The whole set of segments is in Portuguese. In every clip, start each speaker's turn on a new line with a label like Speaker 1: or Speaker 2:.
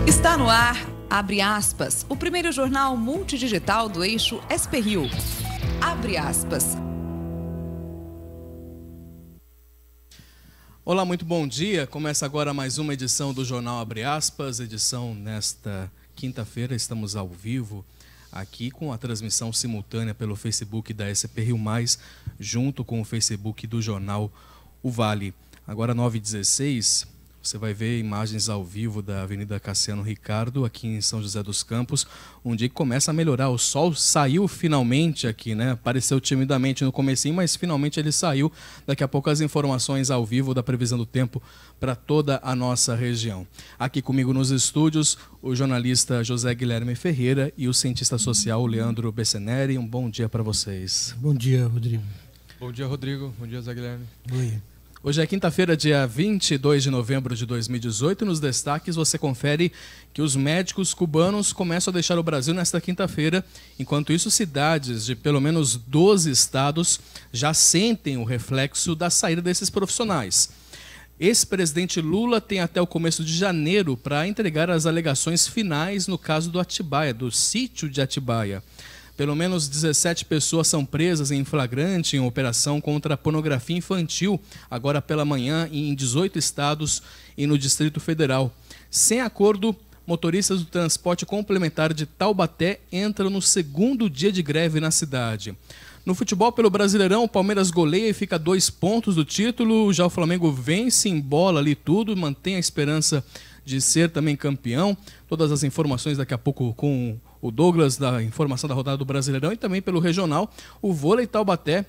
Speaker 1: Está no ar, abre aspas, o primeiro jornal multidigital do eixo SP-Rio. Abre aspas.
Speaker 2: Olá, muito bom dia. Começa agora mais uma edição do Jornal Abre Aspas, edição nesta quinta-feira. Estamos ao vivo aqui com a transmissão simultânea pelo Facebook da SP-Rio+, junto com o Facebook do Jornal O Vale. Agora 9h16, você vai ver imagens ao vivo da Avenida Cassiano Ricardo, aqui em São José dos Campos, um dia que começa a melhorar. O sol saiu finalmente aqui, né? Apareceu timidamente no comecinho, mas finalmente ele saiu. Daqui a pouco as informações ao vivo da previsão do tempo para toda a nossa região. Aqui comigo nos estúdios, o jornalista José Guilherme Ferreira e o cientista social Leandro Besseneri. Um bom dia para vocês.
Speaker 3: Bom dia, Rodrigo.
Speaker 4: Bom dia, Rodrigo. Bom dia, Zé Guilherme.
Speaker 3: Oi.
Speaker 2: Hoje é quinta-feira, dia 22 de novembro de 2018. Nos destaques você confere que os médicos cubanos começam a deixar o Brasil nesta quinta-feira. Enquanto isso, cidades de pelo menos 12 estados já sentem o reflexo da saída desses profissionais. Ex-presidente Lula tem até o começo de janeiro para entregar as alegações finais no caso do Atibaia, do sítio de Atibaia. Pelo menos 17 pessoas são presas em flagrante em operação contra a pornografia infantil, agora pela manhã, em 18 estados e no Distrito Federal. Sem acordo, motoristas do transporte complementar de Taubaté entram no segundo dia de greve na cidade. No futebol pelo Brasileirão, o Palmeiras goleia e fica a 2 pontos do título. Já o Flamengo vence, embola ali tudo, mantém a esperança de ser também campeão. Todas as informações daqui a pouco com o Douglas, da informação da rodada do Brasileirão, e também pelo regional, o vôlei Taubaté,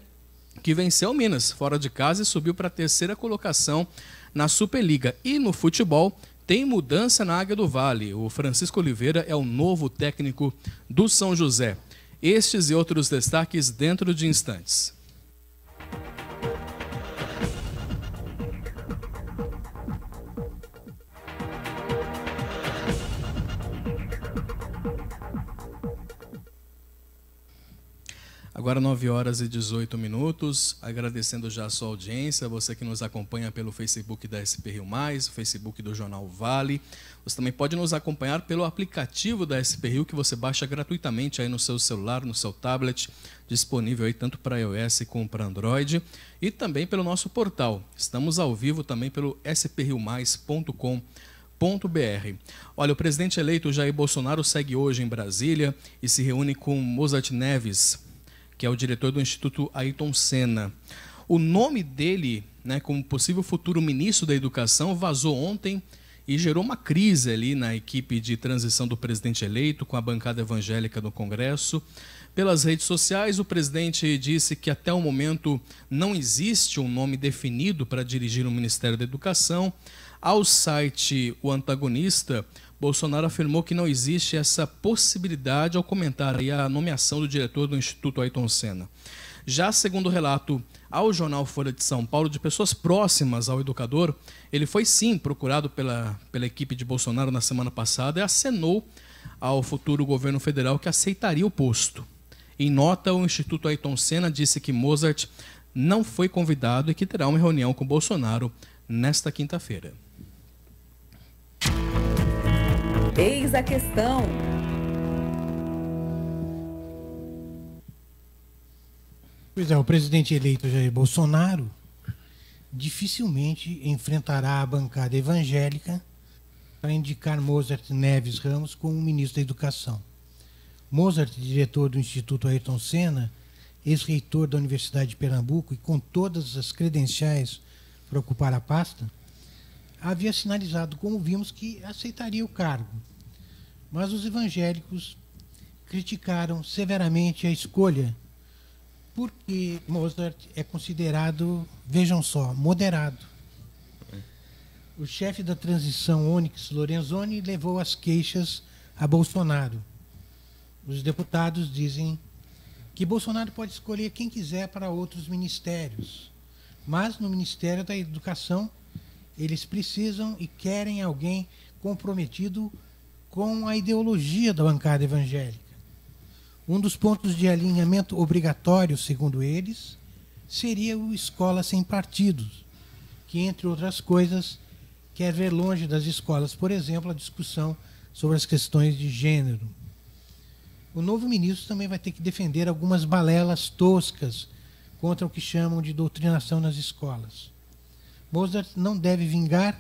Speaker 2: que venceu o Minas fora de casa e subiu para a 3ª colocação na Superliga. E no futebol, tem mudança na Águia do Vale. O Francisco Oliveira é o novo técnico do São José. Estes e outros destaques dentro de instantes. Agora 9h18, agradecendo já a sua audiência, você que nos acompanha pelo Facebook da SP-Rio+, o Facebook do Jornal Vale. Você também pode nos acompanhar pelo aplicativo da SP-Rio, que você baixa gratuitamente aí no seu celular, no seu tablet, disponível aí tanto para iOS como para Android, e também pelo nosso portal. Estamos ao vivo também pelo spriomais.com.br. Olha, o presidente eleito Jair Bolsonaro segue hoje em Brasília e se reúne com Mozart Neves, que é o diretor do Instituto Ayrton Senna. O nome dele, né, como possível futuro ministro da Educação, vazou ontem e gerou uma crise ali na equipe de transição do presidente eleito, com a bancada evangélica do Congresso. Pelas redes sociais, o presidente disse que até o momento não existe um nome definido para dirigir o Ministério da Educação. Ao site O Antagonista, Bolsonaro afirmou que não existe essa possibilidade ao comentar aí a nomeação do diretor do Instituto Ayrton Senna. Já segundo o relato ao jornal Folha de São Paulo, de pessoas próximas ao educador, ele foi sim procurado pela equipe de Bolsonaro na semana passada e acenou ao futuro governo federal que aceitaria o posto. Em nota, o Instituto Ayrton Senna disse que Mozart não foi convidado e que terá uma reunião com Bolsonaro nesta quinta-feira.
Speaker 1: Eis a questão.
Speaker 3: Pois é, o presidente eleito Jair Bolsonaro dificilmente enfrentará a bancada evangélica para indicar Mozart Neves Ramos como ministro da Educação. Mozart, diretor do Instituto Ayrton Senna, ex-reitor da Universidade de Pernambuco e com todas as credenciais para ocupar a pasta, havia sinalizado, como vimos, que aceitaria o cargo. Mas os evangélicos criticaram severamente a escolha, porque Mozart é considerado, vejam só, moderado. O chefe da transição, Onyx Lorenzoni, levou as queixas a Bolsonaro. Os deputados dizem que Bolsonaro pode escolher quem quiser para outros ministérios, mas no Ministério da Educação eles precisam e querem alguém comprometido com a ideologia da bancada evangélica. Um dos pontos de alinhamento obrigatório, segundo eles, seria o Escola Sem Partidos, que, entre outras coisas, quer ver longe das escolas, por exemplo, a discussão sobre as questões de gênero. O novo ministro também vai ter que defender algumas balelas toscas contra o que chamam de doutrinação nas escolas. Mozart não deve vingar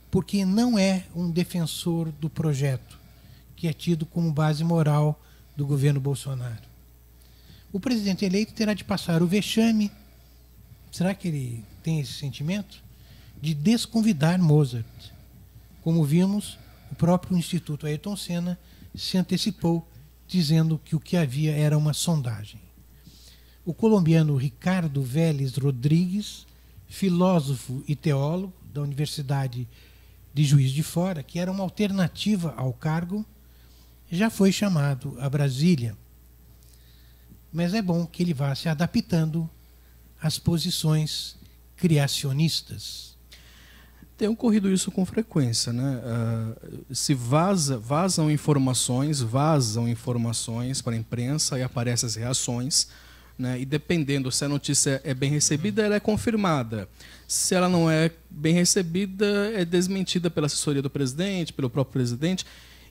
Speaker 3: porque não é um defensor do projeto, que é tido como base moral do governo Bolsonaro. O presidente eleito terá de passar o vexame, será que ele tem esse sentimento? De desconvidar Mozart. Como vimos, o próprio Instituto Ayrton Senna se antecipou, dizendo que o que havia era uma sondagem. O colombiano Ricardo Vélez Rodrigues, filósofo e teólogo da Universidade de Juiz de Fora, que era uma alternativa ao cargo, já foi chamado a Brasília. Mas é bom que ele vá se adaptando às posições criacionistas.
Speaker 2: Tem ocorrido isso com frequência, né? Se vazam informações para a imprensa e aparecem as reações, né? E dependendo se a notícia é bem recebida, ela é confirmada. Se ela não é bem recebida, é desmentida pela assessoria do presidente, pelo próprio presidente.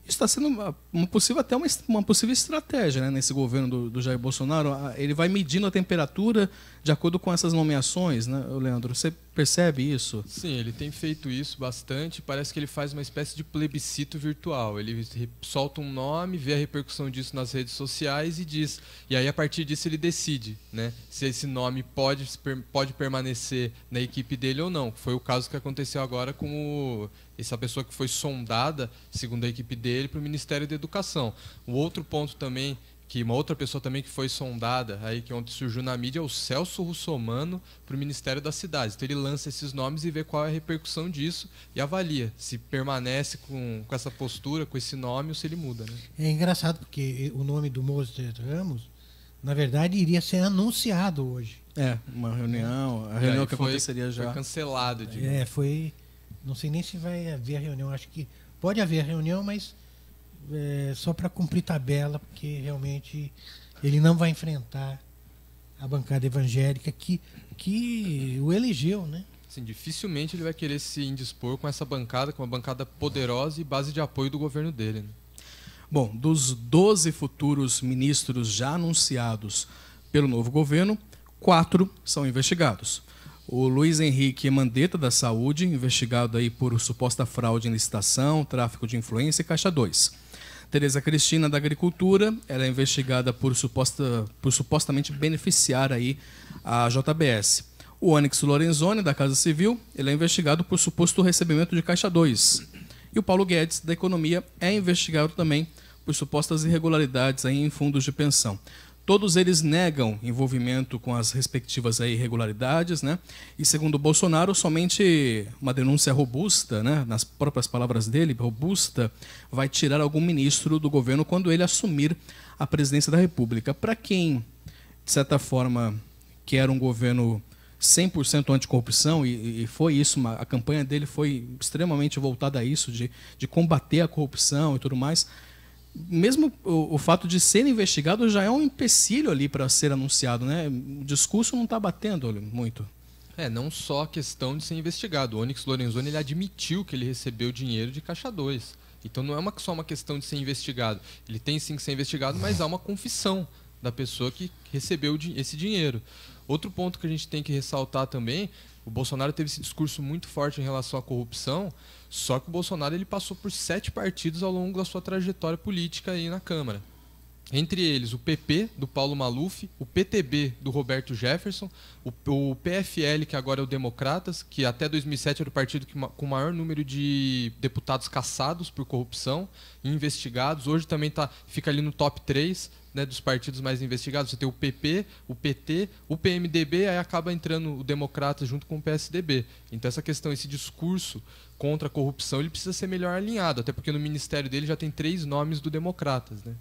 Speaker 2: Isso está sendo uma possível estratégia, né, nesse governo do Jair Bolsonaro. Ele vai medindo a temperatura de acordo com essas nomeações, né, Leandro? Você percebe isso?
Speaker 4: Sim, ele tem feito isso bastante. Parece que ele faz uma espécie de plebiscito virtual. Ele solta um nome, vê a repercussão disso nas redes sociais e diz. E aí, a partir disso, ele decide, né, se esse nome pode permanecer na equipe dele ou não. Foi o caso que aconteceu agora com essa pessoa que foi sondada, segundo a equipe dele, para o Ministério da Educação. O outro ponto também, que uma outra pessoa também que foi sondada, aí que ontem surgiu na mídia, é o Celso Russomano para o Ministério das Cidades. Então ele lança esses nomes e vê qual é a repercussão disso e avalia se permanece com essa postura, com esse nome, ou se ele muda, né?
Speaker 3: É engraçado porque o nome do Mozart Ramos, na verdade, iria ser anunciado hoje.
Speaker 2: Uma reunião, a reunião que aconteceria já.
Speaker 4: Foi cancelado.
Speaker 3: Foi... Não sei nem se vai haver a reunião. Acho que pode haver a reunião, mas só para cumprir tabela, porque realmente ele não vai enfrentar a bancada evangélica que o elegeu, né?
Speaker 4: Sim, dificilmente ele vai querer se indispor com essa bancada, com uma bancada poderosa e base de apoio do governo dele, né?
Speaker 2: Bom, dos 12 futuros ministros já anunciados pelo novo governo, 4 são investigados. O Luiz Henrique Mandetta, da Saúde, investigado aí por suposta fraude em licitação, tráfico de influência e Caixa 2. Tereza Cristina, da Agricultura, ela é investigada por supostamente beneficiar aí a JBS. O Onyx Lorenzoni, da Casa Civil, ele é investigado por suposto recebimento de Caixa 2. E o Paulo Guedes, da Economia, é investigado também por supostas irregularidades aí em fundos de pensão. Todos eles negam envolvimento com as respectivas aí irregularidades, né? E segundo Bolsonaro, somente uma denúncia robusta, né? Nas próprias palavras dele, robusta, vai tirar algum ministro do governo quando ele assumir a presidência da República. Para quem, de certa forma, quer um governo 100% anticorrupção, e foi isso, a campanha dele foi extremamente voltada a isso, de combater a corrupção e tudo mais. Mesmo o fato de ser investigado já é um empecilho ali para ser anunciado, né? O discurso não está batendo muito.
Speaker 4: Não só a questão de ser investigado. O Onyx Lorenzoni, ele admitiu que ele recebeu dinheiro de Caixa 2. Então não é só uma questão de ser investigado. Ele tem sim que ser investigado, mas há uma confissão da pessoa que recebeu esse dinheiro. Outro ponto que a gente tem que ressaltar também, o Bolsonaro teve esse discurso muito forte em relação à corrupção, só que o Bolsonaro ele passou por 7 partidos ao longo da sua trajetória política aí na Câmara. Entre eles, o PP, do Paulo Maluf, o PTB, do Roberto Jefferson, o PFL, que agora é o Democratas, que até 2007 era o partido com o maior número de deputados caçados por corrupção e investigados. Hoje também fica ali no top 3, né, dos partidos mais investigados. Você tem o PP, o PT, o PMDB, aí acaba entrando o Democratas junto com o PSDB. Então essa questão, esse discurso contra a corrupção, ele precisa ser melhor alinhado, até porque no ministério dele já tem 3 nomes do Democratas, né?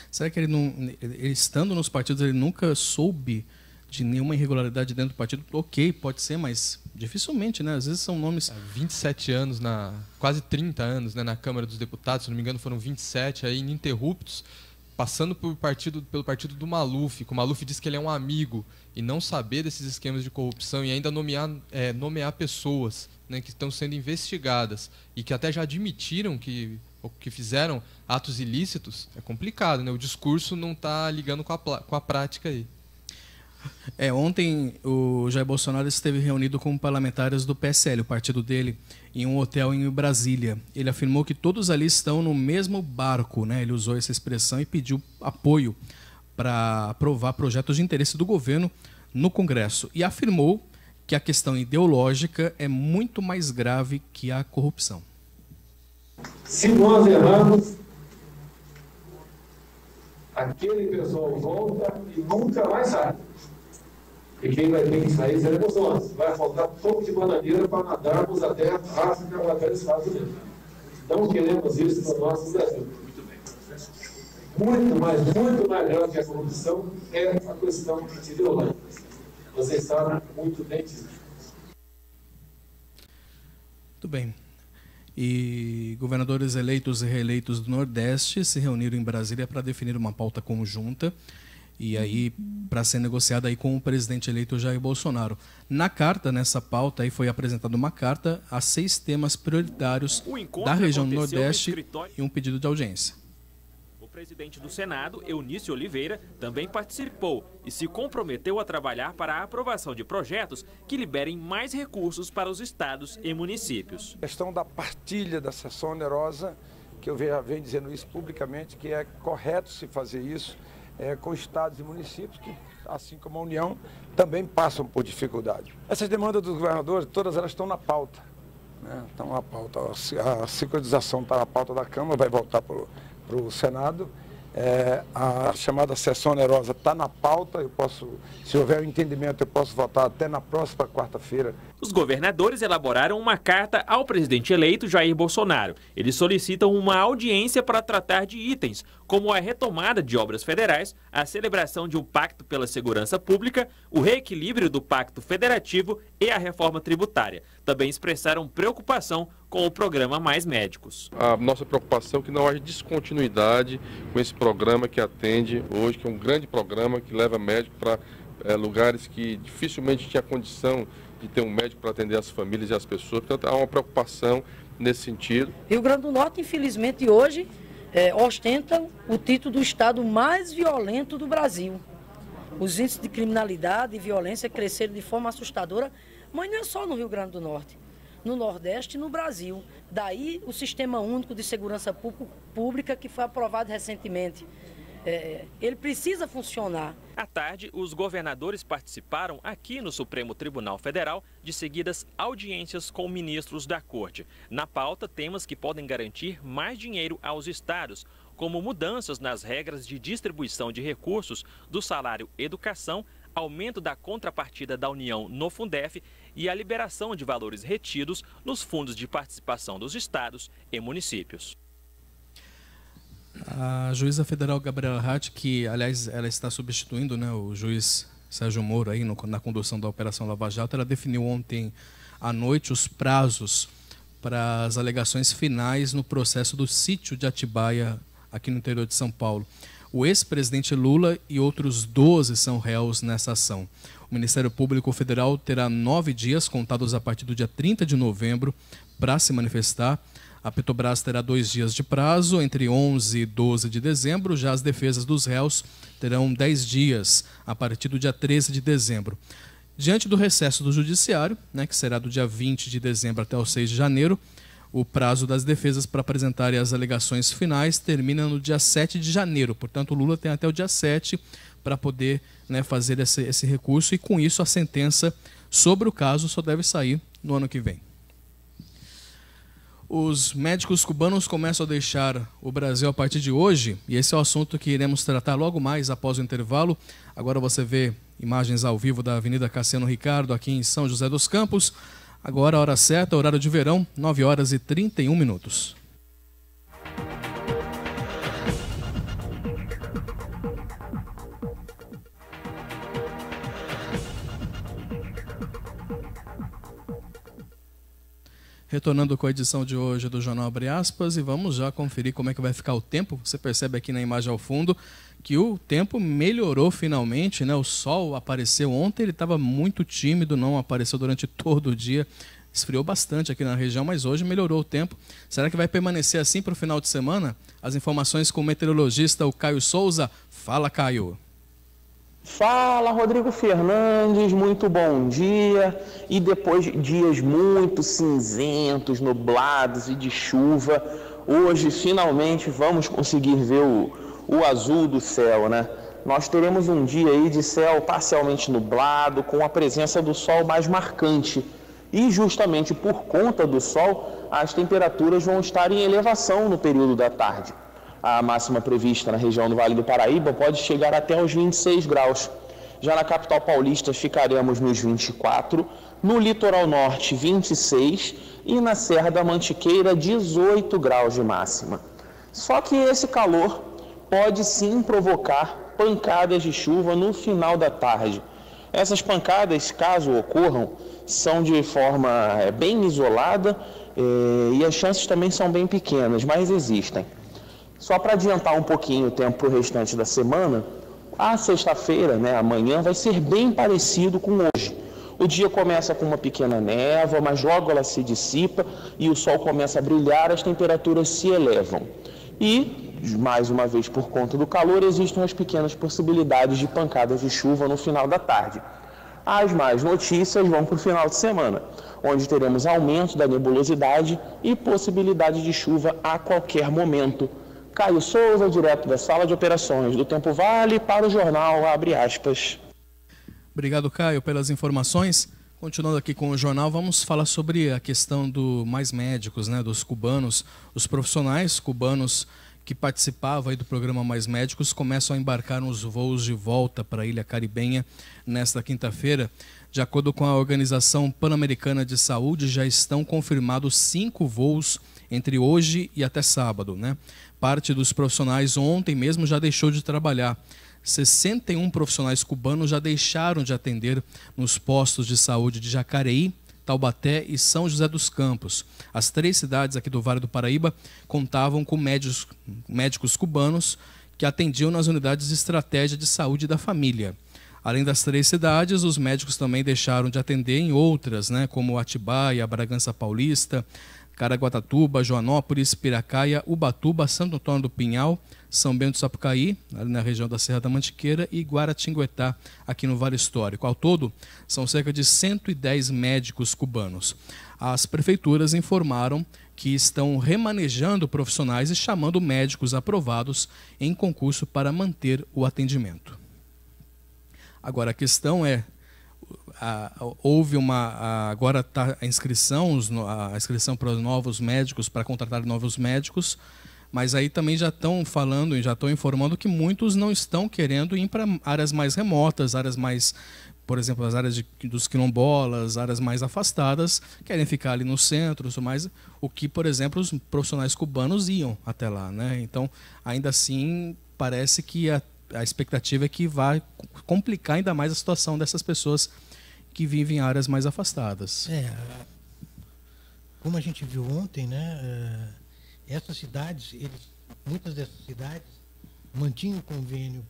Speaker 2: Será que ele estando nos partidos, ele nunca soube de nenhuma irregularidade dentro do partido? Ok, pode ser, mas dificilmente, né? Às vezes são nomes...
Speaker 4: 27 anos, quase 30 anos, né, na Câmara dos Deputados, se não me engano foram 27 aí, ininterruptos, passando pelo partido do Maluf, que o Maluf diz que ele é um amigo, e não saber desses esquemas de corrupção e ainda nomear pessoas, né, que estão sendo investigadas e que até já admitiram que ou que fizeram atos ilícitos, é complicado, né? O discurso não está ligando com a prática aí.
Speaker 2: Ontem o Jair Bolsonaro esteve reunido com parlamentares do PSL, o partido dele, em um hotel em Brasília. Ele afirmou que todos ali estão no mesmo barco, né? Ele usou essa expressão e pediu apoio para aprovar projetos de interesse do governo no Congresso. E afirmou que a questão ideológica é muito mais grave que a corrupção.
Speaker 5: Se nós erramos, aquele pessoal volta e nunca mais sai. E quem vai ter que sair seremos nós. Vai faltar pouco de bananeira para nadarmos até a África ou até os Estados Unidos. Não queremos isso para o nosso Brasil. Muito mais grave que a corrupção é a questão ideológica. Vocês sabem muito bem disso.
Speaker 2: Muito bem. E governadores eleitos e reeleitos do Nordeste se reuniram em Brasília para definir uma pauta conjunta e aí para ser negociada aí com o presidente eleito Jair Bolsonaro. Na carta, nessa pauta, aí foi apresentada uma carta a 6 temas prioritários da região do Nordeste e um pedido de audiência.
Speaker 6: O presidente do Senado, Eunício Oliveira, também participou e se comprometeu a trabalhar para a aprovação de projetos que liberem mais recursos para os estados e municípios.
Speaker 7: A questão da partilha da seção onerosa, que eu venho dizendo isso publicamente, que é correto se fazer isso com estados e municípios que, assim como a União, também passam por dificuldade. Essas demandas dos governadores, todas elas estão na pauta, né? Estão na pauta. A sincronização está na pauta da Câmara, vai voltar para o Senado. A chamada seção onerosa está na pauta, se houver um entendimento, eu posso votar até na próxima quarta-feira.
Speaker 6: Os governadores elaboraram uma carta ao presidente eleito Jair Bolsonaro. Eles solicitam uma audiência para tratar de itens, como a retomada de obras federais, a celebração de um pacto pela segurança pública, o reequilíbrio do pacto federativo e a reforma tributária. Também expressaram preocupação com o programa Mais Médicos.
Speaker 8: A nossa preocupação é que não haja descontinuidade com esse programa que atende hoje, que é um grande programa que leva médico para lugares que dificilmente tinha condição de ter um médico para atender as famílias e as pessoas. Portanto, há uma preocupação nesse sentido.
Speaker 9: Rio Grande do Norte, infelizmente, hoje ostenta o título do estado mais violento do Brasil. Os índices de criminalidade e violência cresceram de forma assustadora, mas não é só no Rio Grande do Norte, no Nordeste e no Brasil. Daí o Sistema Único de Segurança Pública, que foi aprovado recentemente. Ele precisa funcionar.
Speaker 6: À tarde, os governadores participaram aqui no Supremo Tribunal Federal de seguidas audiências com ministros da Corte. Na pauta, temas que podem garantir mais dinheiro aos estados, como mudanças nas regras de distribuição de recursos do salário educação, aumento da contrapartida da União no Fundef e a liberação de valores retidos nos fundos de participação dos estados e municípios.
Speaker 2: A juíza federal Gabriela Hart, que aliás ela está substituindo, né, o juiz Sérgio Moro aí na condução da Operação Lava Jato, ela definiu ontem à noite os prazos para as alegações finais no processo do sítio de Atibaia aqui no interior de São Paulo. O ex-presidente Lula e outros 12 são réus nessa ação. O Ministério Público Federal terá 9 dias, contados a partir do dia 30 de novembro, para se manifestar. A Petrobras terá 2 dias de prazo, entre 11 e 12 de dezembro. Já as defesas dos réus terão 10 dias, a partir do dia 13 de dezembro. Diante do recesso do Judiciário, né, que será do dia 20 de dezembro até o 6 de janeiro, o prazo das defesas para apresentarem as alegações finais termina no dia 7 de janeiro. Portanto, o Lula tem até o dia 7 para poder, né, fazer esse recurso e, com isso, a sentença sobre o caso só deve sair no ano que vem. Os médicos cubanos começam a deixar o Brasil a partir de hoje, e esse é o assunto que iremos tratar logo mais após o intervalo. Agora você vê imagens ao vivo da Avenida Cassiano Ricardo, aqui em São José dos Campos. Agora a hora certa, horário de verão, 9 horas e 31 minutos. Retornando com a edição de hoje do Jornal Abre Aspas, e vamos já conferir como é que vai ficar o tempo. Você percebe aqui na imagem ao fundo que o tempo melhorou finalmente, né? O sol apareceu ontem, ele estava muito tímido, não apareceu durante todo o dia. esfriou bastante aqui na região, mas hoje melhorou o tempo. Será que vai permanecer assim para o final de semana? As informações com o meteorologista, o Caio Souza. Fala, Caio.
Speaker 10: Fala, Rodrigo Fernandes, muito bom dia. E depois de dias muito cinzentos, nublados e de chuva, hoje finalmente vamos conseguir ver o azul do céu, né? Nós teremos um dia aí de céu parcialmente nublado, com a presença do sol mais marcante. E justamente por conta do sol, as temperaturas vão estar em elevação no período da tarde. A máxima prevista na região do Vale do Paraíba pode chegar até os 26 graus. Já na capital paulista ficaremos nos 24, no litoral norte 26 e na Serra da Mantiqueira 18 graus de máxima. Só que esse calor pode sim provocar pancadas de chuva no final da tarde. Essas pancadas, caso ocorram, são de forma bem isolada e as chances também são bem pequenas, mas existem. Só para adiantar um pouquinho o tempo para o restante da semana, a sexta-feira, amanhã, vai ser bem parecido com hoje. O dia começa com uma pequena névoa, mas logo ela se dissipa e o sol começa a brilhar, as temperaturas se elevam. E, mais uma vez, por conta do calor, existem as pequenas possibilidades de pancadas de chuva no final da tarde. As más notícias vão para o final de semana, onde teremos aumento da nebulosidade e possibilidade de chuva a qualquer momento. Caio Souza, direto da Sala de Operações do Tempo Vale, para o jornal Abre Aspas.
Speaker 2: Obrigado, Caio, pelas informações. Continuando aqui com o jornal, vamos falar sobre a questão do Mais Médicos, dos cubanos. Os profissionais cubanos que participavam aí do programa Mais Médicos começam a embarcar nos voos de volta para a Ilha Caribenha nesta quinta-feira. De acordo com a Organização Pan-Americana de Saúde, já estão confirmados 5 voos entre hoje e até sábado, Parte dos profissionais ontem mesmo já deixou de trabalhar. 61 profissionais cubanos já deixaram de atender nos postos de saúde de Jacareí, Taubaté e São José dos Campos. As 3 cidades aqui do Vale do Paraíba contavam com médicos cubanos que atendiam nas unidades de estratégia de saúde da família. Além das 3 cidades, os médicos também deixaram de atender em outras, como Atibaia, Bragança Paulista, Caraguatatuba, Joanópolis, Piracaia, Ubatuba, Santo Antônio do Pinhal, São Bento do Sapucaí, ali na região da Serra da Mantiqueira, e Guaratinguetá, aqui no Vale Histórico. Ao todo, são cerca de 110 médicos cubanos. As prefeituras informaram que estão remanejando profissionais e chamando médicos aprovados em concurso para manter o atendimento. Agora, a questão é, agora está a inscrição para os novos médicos, para contratar novos médicos, mas aí também já estão falando e já estão informando que muitos não estão querendo ir para áreas mais remotas, áreas mais, por exemplo, as áreas dos quilombolas, áreas mais afastadas, querem ficar ali no centro, mais o que, por exemplo, os profissionais cubanos iam até lá, Então, ainda assim, parece que a expectativa é que vai complicar ainda mais a situação dessas pessoas que vivem em áreas mais afastadas.
Speaker 3: Como a gente viu ontem, essas cidades, muitas dessas cidades mantinham o convênio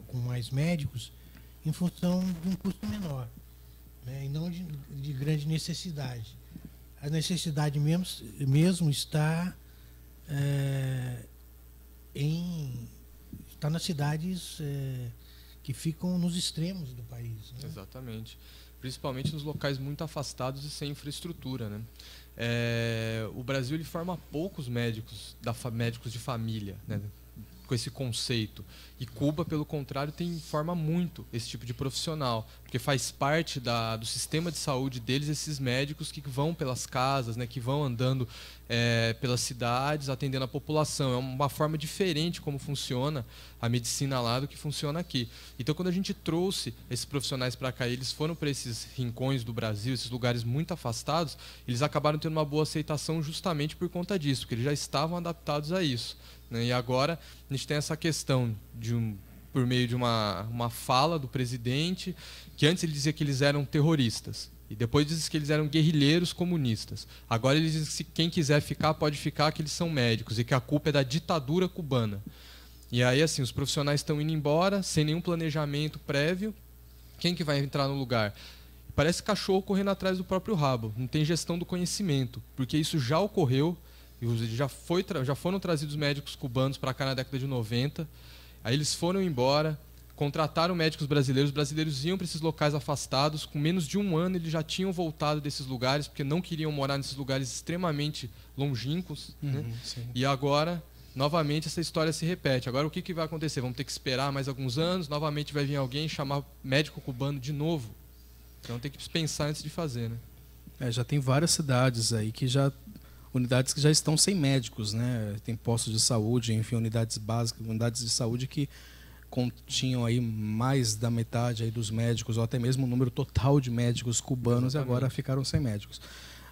Speaker 3: com mais médicos em função de um custo menor, e não de grande necessidade. A necessidade mesmo está nas cidades que ficam nos extremos do país.
Speaker 4: Exatamente. Principalmente nos locais muito afastados e sem infraestrutura, O Brasil ele forma poucos médicos de família, com esse conceito. E Cuba, pelo contrário, forma muito esse tipo de profissional, porque faz parte do sistema de saúde deles, esses médicos que vão pelas casas, que vão andando pelas cidades, atendendo a população. É uma forma diferente como funciona a medicina lá do que funciona aqui. Então, quando a gente trouxe esses profissionais para cá, eles foram para esses rincões do Brasil, esses lugares muito afastados, eles acabaram tendo uma boa aceitação justamente por conta disso, porque eles já estavam adaptados a isso. E agora a gente tem essa questão por meio de uma fala do presidente, que antes ele dizia que eles eram terroristas, e depois disse que eles eram guerrilheiros comunistas. Agora ele diz que quem quiser ficar, pode ficar, que eles são médicos, e que a culpa é da ditadura cubana. E aí, assim, os profissionais estão indo embora, sem nenhum planejamento prévio. Quem que vai entrar no lugar? parece cachorro correndo atrás do próprio rabo, não tem gestão do conhecimento, porque isso já ocorreu, já foram trazidos médicos cubanos para cá na década de 90, aí eles foram embora, contrataram médicos brasileiros, os brasileiros iam para esses locais afastados, com menos de um ano eles já tinham voltado desses lugares, porque não queriam morar nesses lugares extremamente longínquos, né? E agora, novamente, essa história se repete. Agora o que vai acontecer? Vamos ter que esperar mais alguns anos, novamente vai vir alguém chamar médico cubano de novo. Então tem que pensar antes de fazer, né?
Speaker 2: Já tem várias cidades aí unidades que já estão sem médicos, né? Tem postos de saúde, enfim, unidades básicas, unidades de saúde que continham aí mais da metade aí dos médicos, ou até mesmo o número total de médicos cubanos. Exatamente. E agora ficaram sem médicos.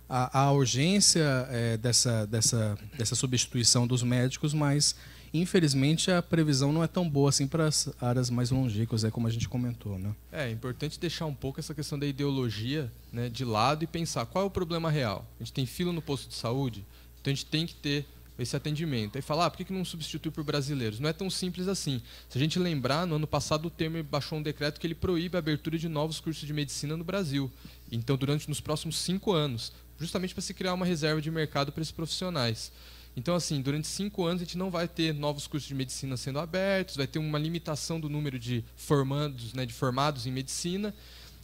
Speaker 2: A urgência dessa substituição dos médicos, mas infelizmente a previsão não é tão boa assim para as áreas mais longínquas, como a gente comentou, né?
Speaker 4: É importante deixar um pouco essa questão da ideologia, né, de lado e pensar qual é o problema real. A gente tem fila no posto de saúde, então a gente tem que ter esse atendimento. Aí falar, por que não substitui por brasileiros? Não é tão simples assim. Se a gente lembrar, no ano passado o Temer baixou um decreto que ele proíbe a abertura de novos cursos de medicina no Brasil. Então, nos próximos 5 anos, justamente para se criar uma reserva de mercado para esses profissionais. Então, assim, durante 5 anos a gente não vai ter novos cursos de medicina sendo abertos, vai ter uma limitação do número de formandos, né, de formados em medicina,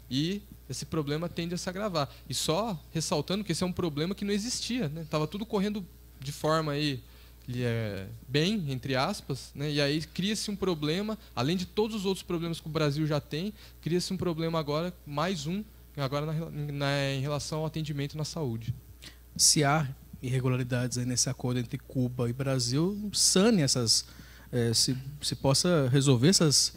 Speaker 4: e esse problema tende a se agravar. E só ressaltando que esse é um problema que não existia, né? Estava tudo correndo de forma aí, bem, entre aspas, né? E aí cria-se um problema, além de todos os outros problemas que o Brasil já tem, cria-se um problema agora, mais um, agora em relação ao atendimento na saúde.
Speaker 2: Se há irregularidades aí nesse acordo entre Cuba e Brasil, sane essas, se possa resolver essas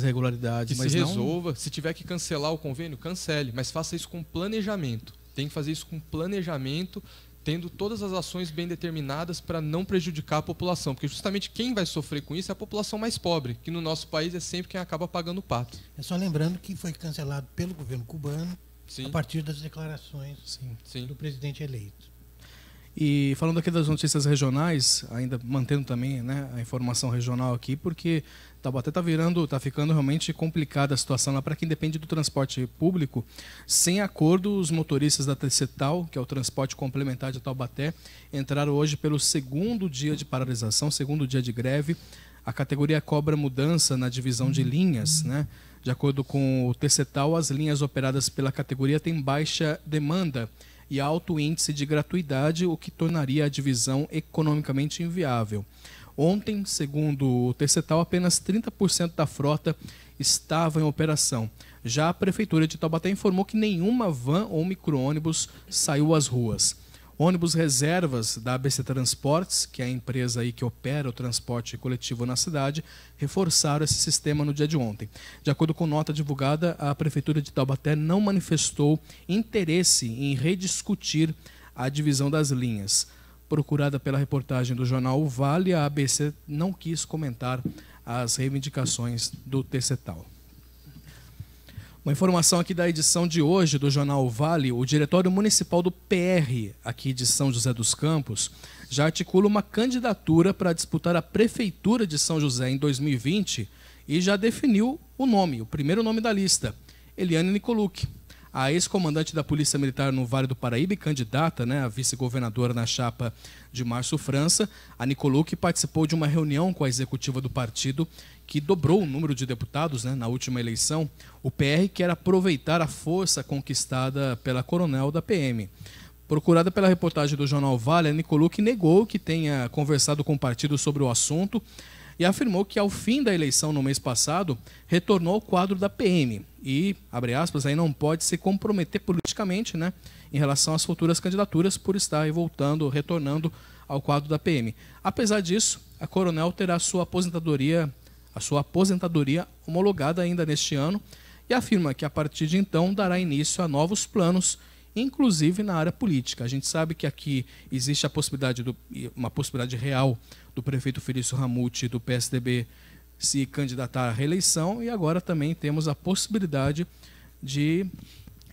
Speaker 2: irregularidades.
Speaker 4: Que se resolva, se tiver que cancelar o convênio, cancele, mas faça isso com planejamento. Tem que fazer isso com planejamento, tendo todas as ações bem determinadas para não prejudicar a população, porque justamente quem vai sofrer com isso é a população mais pobre, que no nosso país é sempre quem acaba pagando o pato.
Speaker 3: É só lembrando que foi cancelado pelo governo cubano, a partir das declarações do presidente eleito.
Speaker 2: E falando aqui das notícias regionais, ainda mantendo também, né, a informação regional aqui, porque Taubaté está ficando realmente complicada a situação lá para quem depende do transporte público. Sem acordo, os motoristas da TCTAL, que é o transporte complementar de Taubaté, entraram hoje pelo 2º dia de paralisação, 2º dia de greve. A categoria cobra mudança na divisão de linhas, né? De acordo com o TCTAL, as linhas operadas pela categoria têm baixa demanda e alto índice de gratuidade, o que tornaria a divisão economicamente inviável. Ontem, segundo o TCTAL, apenas 30% da frota estava em operação. Já a Prefeitura de Taubaté informou que nenhuma van ou micro-ônibus saiu às ruas. Ônibus reservas da ABC Transportes, que é a empresa aí que opera o transporte coletivo na cidade, reforçaram esse sistema no dia de ontem. De acordo com nota divulgada, a Prefeitura de Taubaté não manifestou interesse em rediscutir a divisão das linhas. Procurada pela reportagem do jornal O Vale, a ABC não quis comentar as reivindicações do TCTAL. Uma informação aqui da edição de hoje do jornal O Vale: o Diretório Municipal do PR, aqui de São José dos Campos, já articula uma candidatura para disputar a Prefeitura de São José em 2020 e já definiu o nome, o primeiro nome da lista, Eliane Nicolucci. A ex-comandante da Polícia Militar no Vale do Paraíba e candidata, né, a vice-governadora na chapa de Márcio França, a Nicolucci participou de uma reunião com a executiva do partido que dobrou o número de deputados, né, na última eleição. O PR quer aproveitar a força conquistada pela coronel da PM. Procurada pela reportagem do jornal Vale, a Nicolucci negou que tenha conversado com o partido sobre o assunto e afirmou que, ao fim da eleição no mês passado, retornou ao quadro da PM e, abre aspas, aí não pode se comprometer politicamente, né, em relação às futuras candidaturas por estar aí retornando ao quadro da PM. Apesar disso, a coronel terá a sua aposentadoria homologada ainda neste ano e afirma que, a partir de então, dará início a novos planos, inclusive na área política. A gente sabe que aqui existe uma possibilidade real do prefeito Felício Ramute, do PSDB, se candidatar à reeleição, e agora também temos a possibilidade de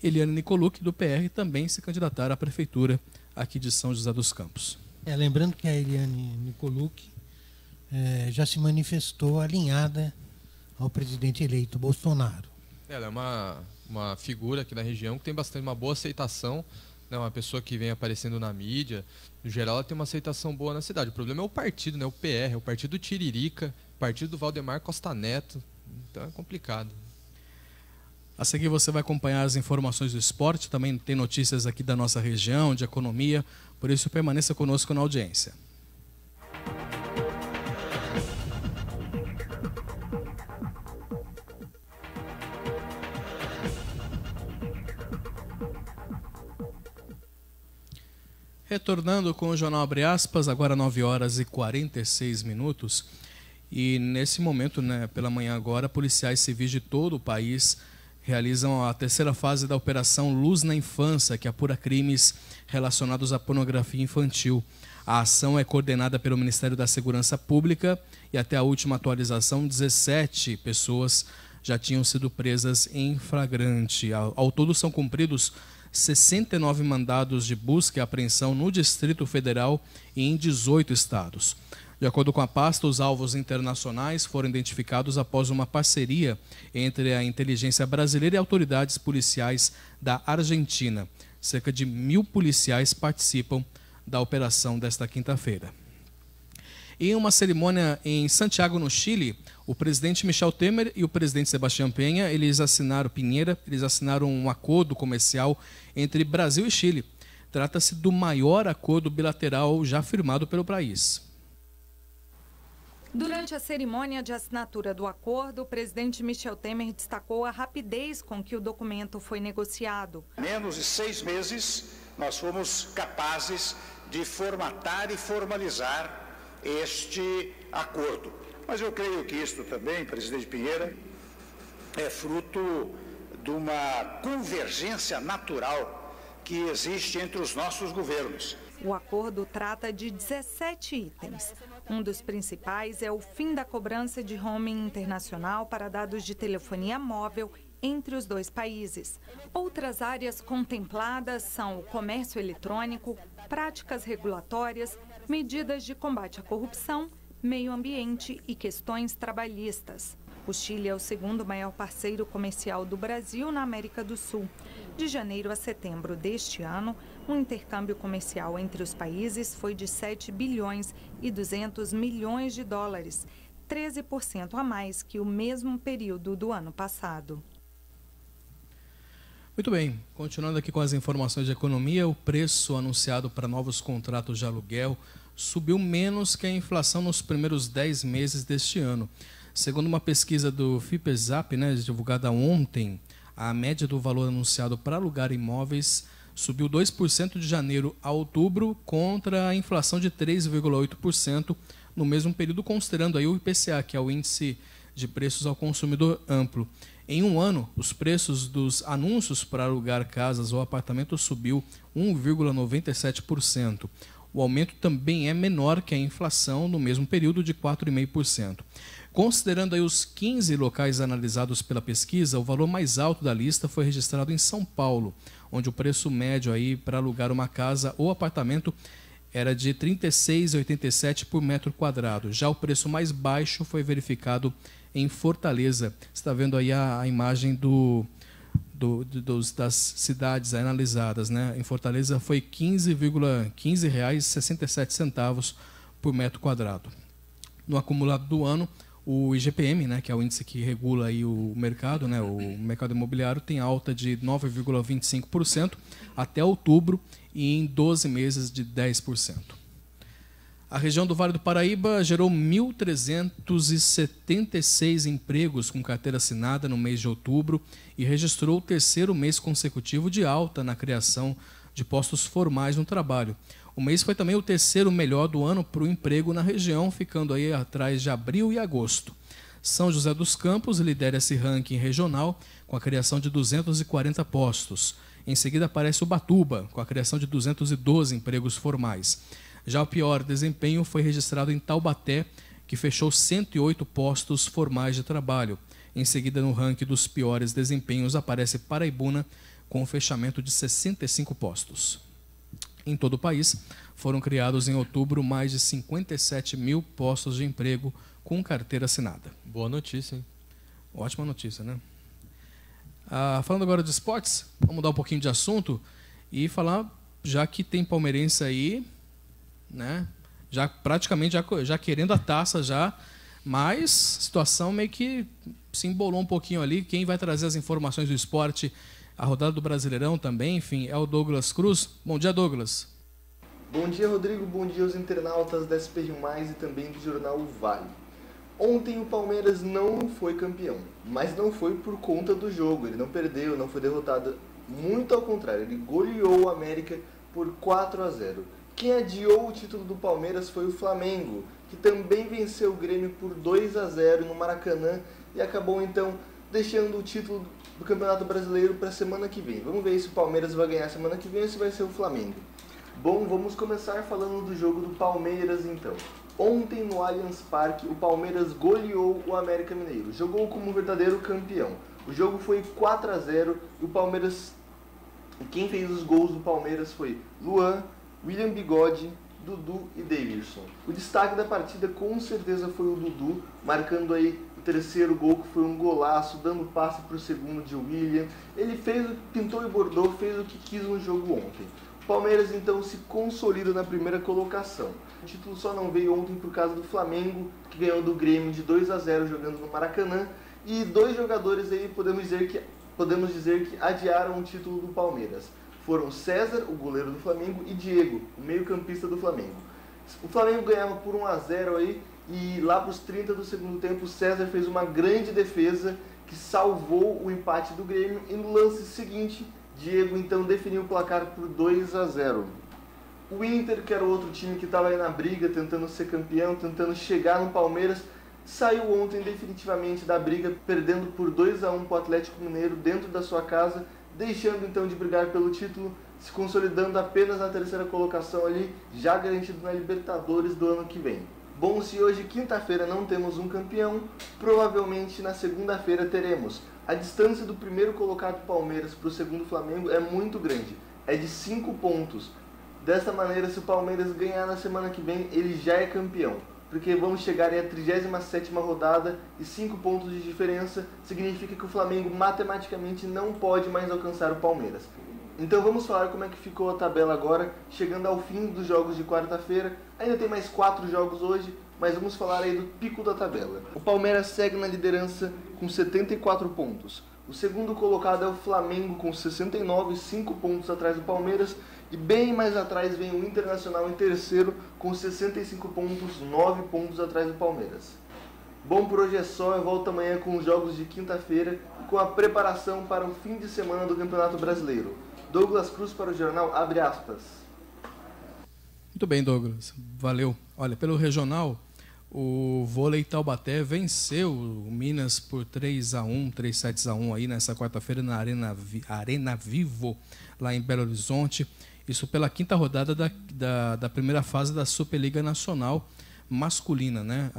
Speaker 2: Eliane Nicolucci, do PR, também se candidatar à prefeitura aqui de São José dos Campos.
Speaker 3: Lembrando que a Eliane Nicolucci já se manifestou alinhada ao presidente eleito Bolsonaro.
Speaker 4: Ela é uma figura aqui na região que tem uma boa aceitação, né? Uma pessoa que vem aparecendo na mídia. No geral, ela tem uma aceitação boa na cidade. O problema é o partido, né? O PR, o partido Tiririca, o partido do Valdemar Costa Neto. Então é complicado.
Speaker 2: A seguir você vai acompanhar as informações do esporte, também tem notícias aqui da nossa região, de economia, por isso permaneça conosco na audiência. Retornando com o Jornal Abre Aspas, agora 9 horas e 46 minutos. E nesse momento, né, pela manhã agora, policiais civis de todo o país realizam a terceira fase da Operação Luz na Infância, que apura crimes relacionados à pornografia infantil. A ação é coordenada pelo Ministério da Segurança Pública e até a última atualização, 17 pessoas já tinham sido presas em flagrante. Ao todo são cumpridos 69 mandados de busca e apreensão no Distrito Federal e em 18 estados. De acordo com a pasta, os alvos internacionais foram identificados após uma parceria entre a inteligência brasileira e autoridades policiais da Argentina. Cerca de 1.000 policiais participam da operação desta quinta-feira. Em uma cerimônia em Santiago, no Chile, o presidente Michel Temer e o presidente Sebastián Piñera, eles assinaram um acordo comercial entre Brasil e Chile. Trata-se do maior acordo bilateral já firmado pelo país.
Speaker 11: Durante a cerimônia de assinatura do acordo, o presidente Michel Temer destacou a rapidez com que o documento foi negociado.
Speaker 12: Em menos de 6 meses, nós fomos capazes de formatar e formalizar este acordo. Mas eu creio que isto também, presidente Piñera, é fruto de uma convergência natural que existe entre os nossos governos.
Speaker 11: O acordo trata de 17 itens. Um dos principais é o fim da cobrança de roaming internacional para dados de telefonia móvel entre os dois países. Outras áreas contempladas são o comércio eletrônico, práticas regulatórias, medidas de combate à corrupção, meio ambiente e questões trabalhistas. O Chile é o segundo maior parceiro comercial do Brasil na América do Sul. De janeiro a setembro deste ano, o intercâmbio comercial entre os países foi de 7 bilhões e 200 milhões de dólares, 13% a mais que o mesmo período do ano passado.
Speaker 2: Muito bem, continuando aqui com as informações de economia, o preço anunciado para novos contratos de aluguel subiu menos que a inflação nos primeiros 10 meses deste ano. Segundo uma pesquisa do Fipesap, divulgada ontem, a média do valor anunciado para alugar imóveis subiu 2% de janeiro a outubro, contra a inflação de 3,8% no mesmo período, considerando aí o IPCA, que é o Índice de Preços ao Consumidor Amplo. Em um ano, os preços dos anúncios para alugar casas ou apartamentos subiu 1,97%. O aumento também é menor que a inflação no mesmo período, de 4,5%. Considerando aí os 15 locais analisados pela pesquisa, o valor mais alto da lista foi registrado em São Paulo, onde o preço médio aí para alugar uma casa ou apartamento era de R$ 36,87 por metro quadrado. Já o preço mais baixo foi verificado em Fortaleza. Você está vendo aí a imagem das cidades analisadas, né? Em Fortaleza foi R$ 15,67 por metro quadrado. No acumulado do ano, o IGPM, né, que é o índice que regula aí o mercado, né, o mercado imobiliário, tem alta de 9,25% até outubro e em 12 meses de 10%. A região do Vale do Paraíba gerou 1.376 empregos com carteira assinada no mês de outubro e registrou o terceiro mês consecutivo de alta na criação de postos formais no trabalho. O mês foi também o terceiro melhor do ano para o emprego na região, ficando aí atrás de abril e agosto. São José dos Campos lidera esse ranking regional com a criação de 240 postos. Em seguida aparece Ubatuba, com a criação de 212 empregos formais. Já o pior desempenho foi registrado em Taubaté, que fechou 108 postos formais de trabalho. Em seguida, no ranking dos piores desempenhos, aparece Paraibuna, com o fechamento de 65 postos. Em todo o país, foram criados em outubro mais de 57 mil postos de emprego com carteira assinada.
Speaker 4: Boa notícia, hein?
Speaker 2: Ótima notícia, né? Falando agora de esportes, vamos mudar um pouquinho de assunto e falar, já que tem palmeirense aí, né? Já praticamente já querendo a taça já, mas a situação meio que se embolou um pouquinho ali. Quem vai trazer as informações do esporte, a rodada do Brasileirão também, enfim, é o Douglas Cruz. Bom dia, Douglas.
Speaker 13: Bom dia, Rodrigo. Bom dia aos internautas da SP Rio Mais e também do Jornal Vale. Ontem o Palmeiras não foi campeão, mas não foi por conta do jogo. Ele não perdeu, não foi derrotado. Muito ao contrário, ele goleou o América por 4-0. Quem adiou o título do Palmeiras foi o Flamengo, que também venceu o Grêmio por 2-0 no Maracanã e acabou então deixando o título do Campeonato Brasileiro para a semana que vem. Vamos ver se o Palmeiras vai ganhar semana que vem ou se vai ser o Flamengo. Bom, vamos começar falando do jogo do Palmeiras então. Ontem no Allianz Parque, o Palmeiras goleou o América Mineiro, jogou como um verdadeiro campeão. O jogo foi 4-0 e o Palmeiras, quem fez os gols do Palmeiras foi Luan, William Bigode, Dudu e Davidson. O destaque da partida com certeza foi o Dudu, marcando aí o terceiro gol, que foi um golaço, dando passe para o segundo de William. Ele fez, pintou e bordou, fez o que quis no jogo ontem. O Palmeiras então se consolida na primeira colocação. O título só não veio ontem por causa do Flamengo, que ganhou do Grêmio de 2-0 jogando no Maracanã. E dois jogadores aí podemos dizer que adiaram o título do Palmeiras. Foram César, o goleiro do Flamengo, e Diego, o meio-campista do Flamengo. O Flamengo ganhava por 1-0 aí, e lá para os 30 do segundo tempo, César fez uma grande defesa que salvou o empate do Grêmio, e no lance seguinte, Diego então definiu o placar por 2-0. O Inter, que era o outro time que estava aí na briga, tentando ser campeão, tentando chegar no Palmeiras, saiu ontem definitivamente da briga, perdendo por 2-1 para o Atlético Mineiro dentro da sua casa, deixando então de brigar pelo título, se consolidando apenas na terceira colocação ali, já garantido na Libertadores do ano que vem. Bom, se hoje, quinta-feira, não temos um campeão, provavelmente na segunda-feira teremos. A distância do primeiro colocado Palmeiras para o segundo Flamengo é muito grande, é de 5 pontos. Dessa maneira, se o Palmeiras ganhar na semana que vem, ele já é campeão. Porque vamos chegar à 37ª rodada e 5 pontos de diferença significa que o Flamengo matematicamente não pode mais alcançar o Palmeiras. Então vamos falar como é que ficou a tabela agora, chegando ao fim dos jogos de quarta-feira. Ainda tem mais 4 jogos hoje, mas vamos falar aí do pico da tabela. O Palmeiras segue na liderança com 74 pontos. O segundo colocado é o Flamengo com 69, 5 pontos atrás do Palmeiras. E bem mais atrás vem o Internacional em terceiro com 65 pontos, 9 pontos atrás do Palmeiras. Bom, por hoje é só, eu volto amanhã com os jogos de quinta-feira e com a preparação para o fim de semana do Campeonato Brasileiro. Douglas Cruz para o Jornal, abre aspas.
Speaker 2: Muito bem, Douglas, valeu. Olha, pelo regional, o Vôlei Taubaté venceu o Minas por 3-1, 3-7-1 aí nessa quarta-feira na Arena Vivo, lá em Belo Horizonte. Isso pela quinta rodada da primeira fase da Superliga Nacional masculina, né?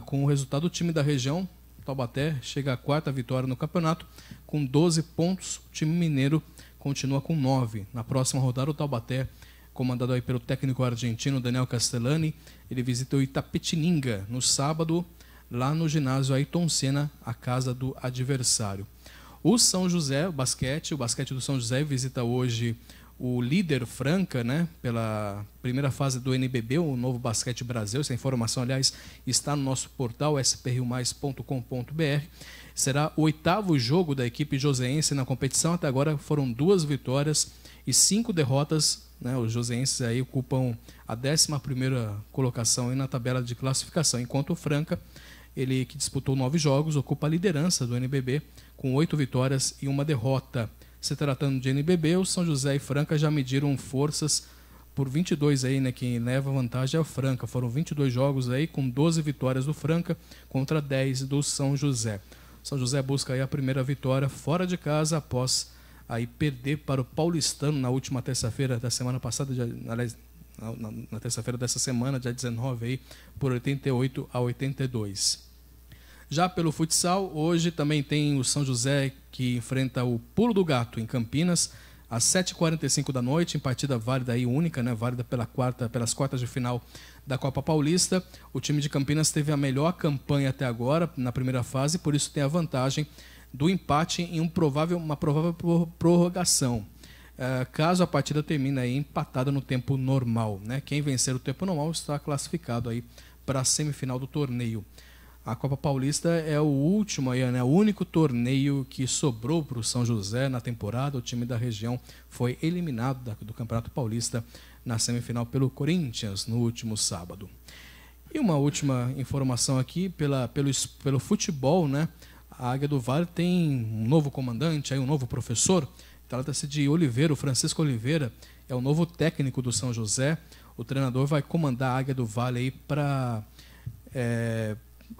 Speaker 2: Com o resultado, o time da região, Taubaté, chega à 4ª vitória no campeonato, com 12 pontos. O time mineiro continua com 9. Na próxima rodada, o Taubaté, comandado aí pelo técnico argentino Daniel Castellani, ele visita o Itapetininga no sábado, lá no ginásio Ayrton Senna, a casa do adversário. O São José, o basquete do São José visita hoje o líder Franca, né, pela primeira fase do NBB, o Novo Basquete Brasil. Essa informação, aliás, está no nosso portal sprriomais.com.br. Será o 8º jogo da equipe joseense na competição. Até agora foram 2 vitórias e 5 derrotas, né? Os joseenses aí ocupam a 11ª colocação aí na tabela de classificação, enquanto o Franca, ele que disputou 9 jogos, ocupa a liderança do NBB com 8 vitórias e 1 derrota. Se tratando de NBB, o São José e Franca já mediram forças por 22 aí, né? Quem leva vantagem é o Franca. Foram 22 jogos aí com 12 vitórias do Franca contra 10 do São José. São José busca aí a primeira vitória fora de casa após aí perder para o Paulistano na última terça-feira da semana passada, aliás, na terça-feira dessa semana, dia 19 aí, por 88-82. Já pelo futsal, hoje também tem o São José que enfrenta o Pulo do Gato em Campinas, às 7h45 da noite, em partida válida aí, única, né, válida pelas quartas de final da Copa Paulista. O time de Campinas teve a melhor campanha até agora na primeira fase, por isso tem a vantagem do empate em uma provável prorrogação. Caso a partida termine aí empatada no tempo normal, né? Quem vencer o tempo normal está classificado aí para a semifinal do torneio. A Copa Paulista é o último aí, né? O único torneio que sobrou para o São José na temporada. O time da região foi eliminado do Campeonato Paulista na semifinal pelo Corinthians no último sábado. E uma última informação aqui pelo futebol, né? A Águia do Vale tem um novo comandante, aí um novo professor. Trata-se de Oliveira, o Francisco Oliveira, é o novo técnico do São José. O treinador vai comandar a Águia do Vale aí para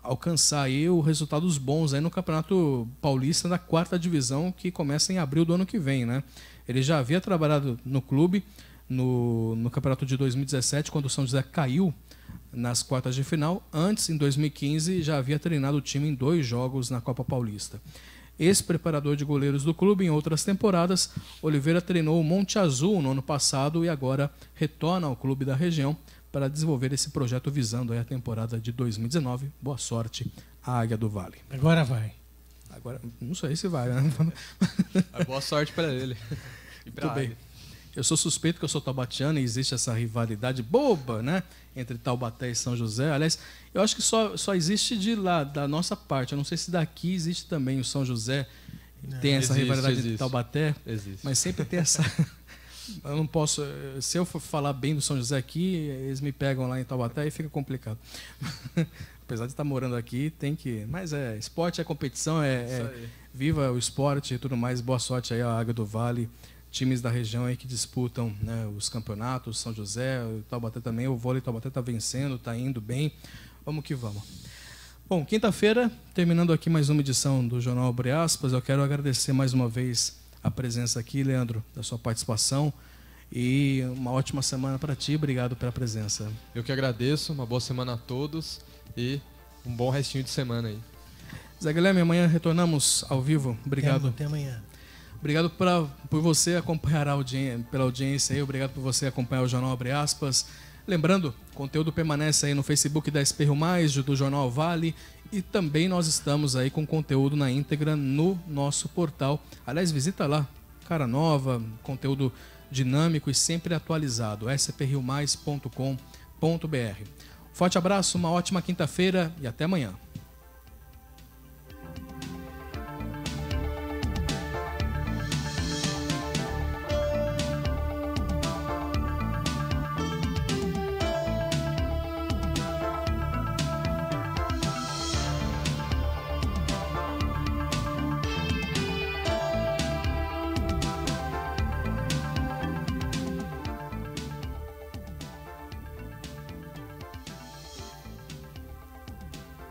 Speaker 2: alcançar aí os resultados bons aí no Campeonato Paulista da 4ª divisão, que começa em abril do ano que vem, né? Ele já havia trabalhado no clube no Campeonato de 2017, quando o São José caiu nas quartas de final. Antes, em 2015, já havia treinado o time em 2 jogos na Copa Paulista. Ex-preparador de goleiros do clube em outras temporadas, Oliveira treinou o Monte Azul no ano passado e agora retorna ao clube da região para desenvolver esse projeto visando aí a temporada de 2019. Boa sorte à Águia do Vale.
Speaker 3: Agora vai.
Speaker 2: Agora, não sei se vai, né?
Speaker 4: Boa sorte para ele. E
Speaker 2: Muito bem. Eu sou suspeito que eu sou taubatiano e existe essa rivalidade boba, né? Entre Taubaté e São José. Aliás, eu acho que só existe de lá, da nossa parte. Eu não sei se daqui existe também o São José. Tem essa rivalidade de Taubaté.
Speaker 4: Existe.
Speaker 2: Mas sempre tem essa... Eu não posso... Se eu for falar bem do São José aqui, eles me pegam lá em Taubaté e fica complicado. Apesar de estar morando aqui, tem que... Mas esporte é competição, viva o esporte e tudo mais. Boa sorte aí à Águia do Vale. Times da região aí que disputam, né, os campeonatos, São José, o Taubaté também, o vôlei Taubaté está vencendo, está indo bem. Vamos que vamos. Bom, quinta-feira, terminando aqui mais uma edição do Jornal Abre Aspas, eu quero agradecer mais uma vez a presença aqui, Leandro, da sua participação, e uma ótima semana para ti. Obrigado pela presença.
Speaker 4: Eu que agradeço, uma boa semana a todos e um bom restinho de semana aí.
Speaker 2: Zé Guilherme, amanhã retornamos ao vivo. Obrigado.
Speaker 3: Até amanhã.
Speaker 2: Obrigado por você acompanhar pela audiência aí. Obrigado por você acompanhar o Jornal Abre Aspas. Lembrando, o conteúdo permanece aí no Facebook da SP Rio Mais, do Jornal Vale, e também nós estamos aí com conteúdo na íntegra no nosso portal. Aliás, visita lá, cara nova, conteúdo dinâmico e sempre atualizado, sprriomais.com.br. Forte abraço, uma ótima quinta-feira e até amanhã.